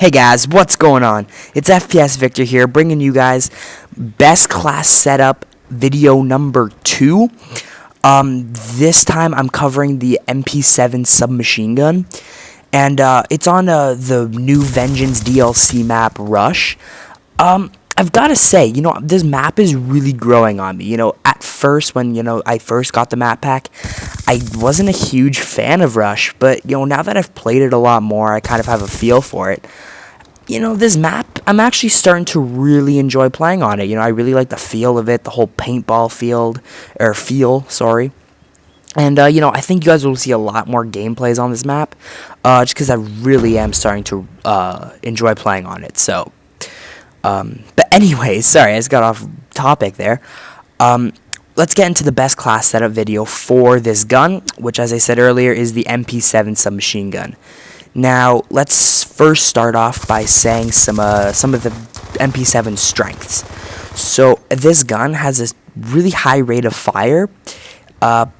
Hey guys, what's going on? It's FPSVictor here, bringing you guys best class setup video number 2. This time I'm covering the MP7 submachine gun, and it's on the new Vengeance DLC map, Rush. I've got to say, this map is really growing on me. At first, when, I first got the map pack, I wasn't a huge fan of Rush, but, now that I've played it a lot more, I kind of have a feel for it. This map, I'm actually starting to really enjoy playing on it. I really like the feel of it, the whole paintball feel, sorry. And, I think you guys will see a lot more gameplays on this map, just because I really am starting to enjoy playing on it, so. But anyways, sorry, I just got off topic there. Let's get into the best class setup video for this gun, which, as I said earlier, is the MP7 submachine gun. Now, let's first start off by saying some of the MP7 strengths. So, this gun has a really high rate of fire.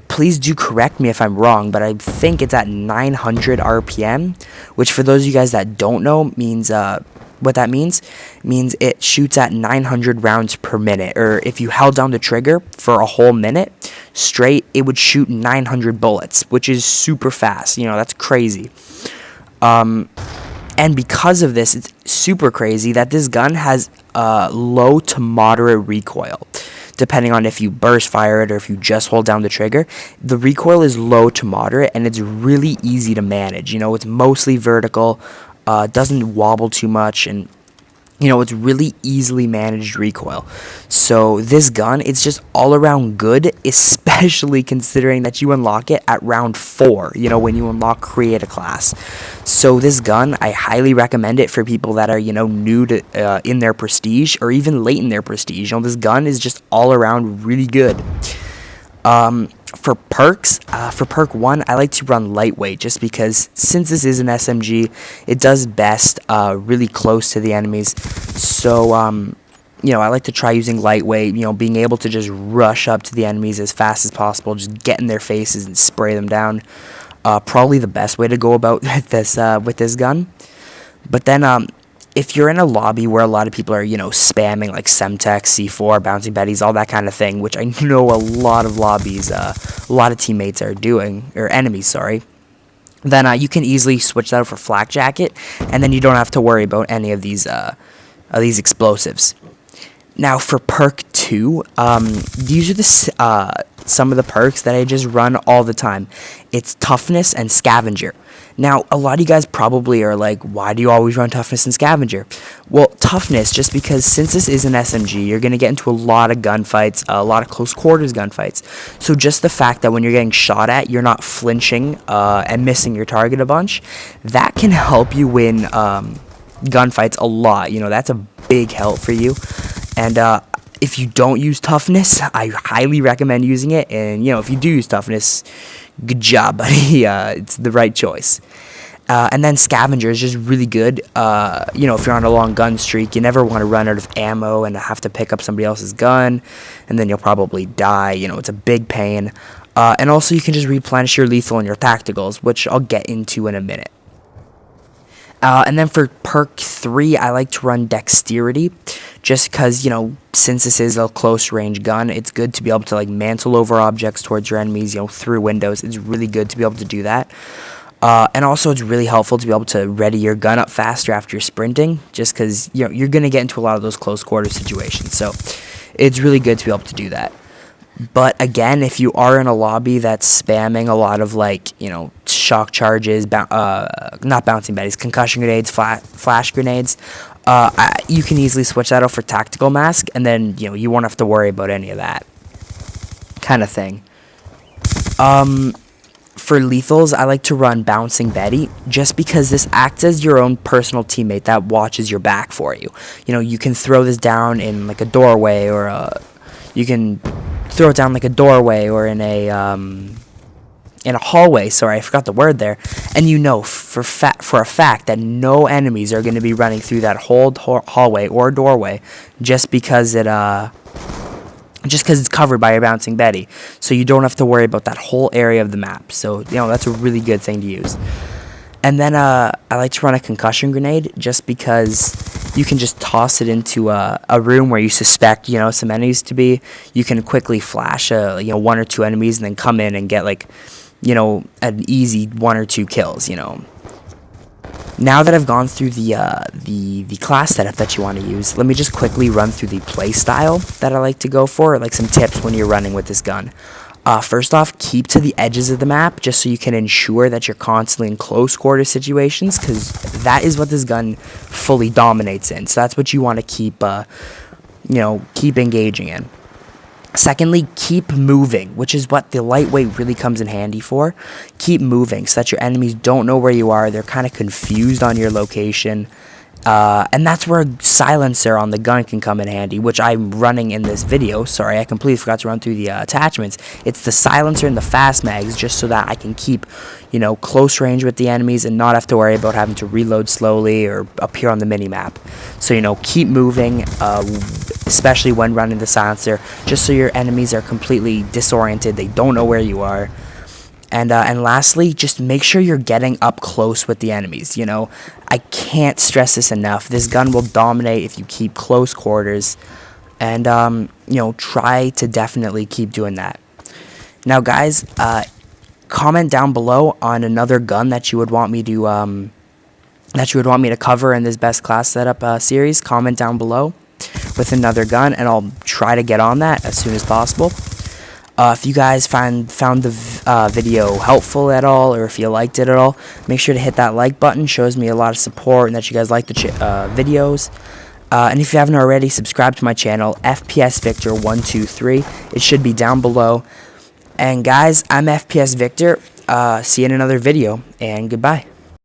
Please do correct me if I'm wrong, but I think it's at 900 RPM, which for those of you guys that don't know means what that means it shoots at 900 rounds per minute, or if you held down the trigger for a whole minute straight, it would shoot 900 bullets, which is super fast. That's crazy. And because of this, it's super crazy that this gun has low to moderate recoil. Depending on if you burst fire it or if you just hold down the trigger, the recoil is low to moderate, and it's really easy to manage. It's mostly vertical, doesn't wobble too much, and it's really easily managed recoil. So this gun, it's just all around good, especially considering that you unlock it at round 4, when you unlock create a class. So this gun, I highly recommend it for people that are, new to in their prestige, or even late in their prestige. This gun is just all around really good. For perks, for perk 1, I like to run lightweight, just because since this is an SMG, it does best really close to the enemies. So, I like to try using lightweight, being able to just rush up to the enemies as fast as possible, just get in their faces and spray them down. Probably the best way to go about with this gun. But then, if you're in a lobby where a lot of people are, spamming like Semtex, C4, bouncing betties, all that kind of thing, which I know a lot of lobbies, a lot of teammates are doing, or enemies, sorry, then you can easily switch that out for flak jacket, and then you don't have to worry about any of these explosives. Now for perk 2, these are some of the perks that I just run all the time. It's toughness and scavenger. Now, a lot of you guys probably are like, why do you always run toughness and scavenger? Well, toughness, just because since this is an SMG, you're going to get into a lot of gunfights, a lot of close quarters gunfights. So just the fact that when you're getting shot at, you're not flinching and missing your target a bunch, that can help you win gunfights a lot. That's a big help for you. And if you don't use toughness, I highly recommend using it. And, if you do use toughness, good job, buddy. It's the right choice. And then scavenger is just really good. If you're on a long gun streak, you never want to run out of ammo and have to pick up somebody else's gun, and then you'll probably die. It's a big pain. And also, you can just replenish your lethal and your tacticals, which I'll get into in a minute. And then for perk 3, I like to run dexterity, just because, since this is a close range gun, it's good to be able to like mantle over objects towards your enemies, through windows. It's really good to be able to do that. And also it's really helpful to be able to ready your gun up faster after you're sprinting, just because, you're going to get into a lot of those close quarter situations. So it's really good to be able to do that. But again, if you are in a lobby that's spamming a lot of shock charges, not bouncing betties, concussion grenades, flash grenades, you can easily switch that out for tactical mask, and then you won't have to worry about any of that kind of thing. For lethals, I like to run bouncing betty, just because this acts as your own personal teammate that watches your back for you. You can throw this down in like a doorway, or you can throw it down like a doorway, or in a hallway. Sorry, I forgot the word there. And for a fact that no enemies are going to be running through that whole hallway or doorway, just because it's covered by a bouncing betty. So you don't have to worry about that whole area of the map. So that's a really good thing to use. And then I like to run a concussion grenade just because you can just toss it into a room where you suspect, some enemies to be. You can quickly flash, one or two enemies and then come in and get, like, an easy 1 or 2 kills, Now that I've gone through the class setup that you want to use, let me just quickly run through the play style that I like to go for, like some tips when you're running with this gun. First off, keep to the edges of the map just so you can ensure that you're constantly in close quarter situations, because that is what this gun fully dominates in. So that's what you want to keep, keep engaging in. Secondly, keep moving, which is what the lightweight really comes in handy for. Keep moving so that your enemies don't know where you are. They're kind of confused on your location. And that's where a silencer on the gun can come in handy, which I'm running in this video. Sorry, I completely forgot to run through the attachments. It's the silencer and the fast mags, just so that I can keep, close range with the enemies and not have to worry about having to reload slowly or appear on the mini-map. So, keep moving, especially when running the silencer, just so your enemies are completely disoriented. They don't know where you are. And lastly, just make sure you're getting up close with the enemies. I can't stress this enough. This gun will dominate if you keep close quarters. And, try to definitely keep doing that. Now, guys, comment down below on another gun that you would want me to cover in this best class setup series. Comment down below with another gun, and I'll try to get on that as soon as possible. If you guys found the video helpful at all, or if you liked it at all, make sure to hit that like button. Shows me a lot of support and that you guys like the videos. And if you haven't already, subscribe to my channel, FPSVictor123. It should be down below. And guys, I'm FPS Victor. See you in another video, and goodbye.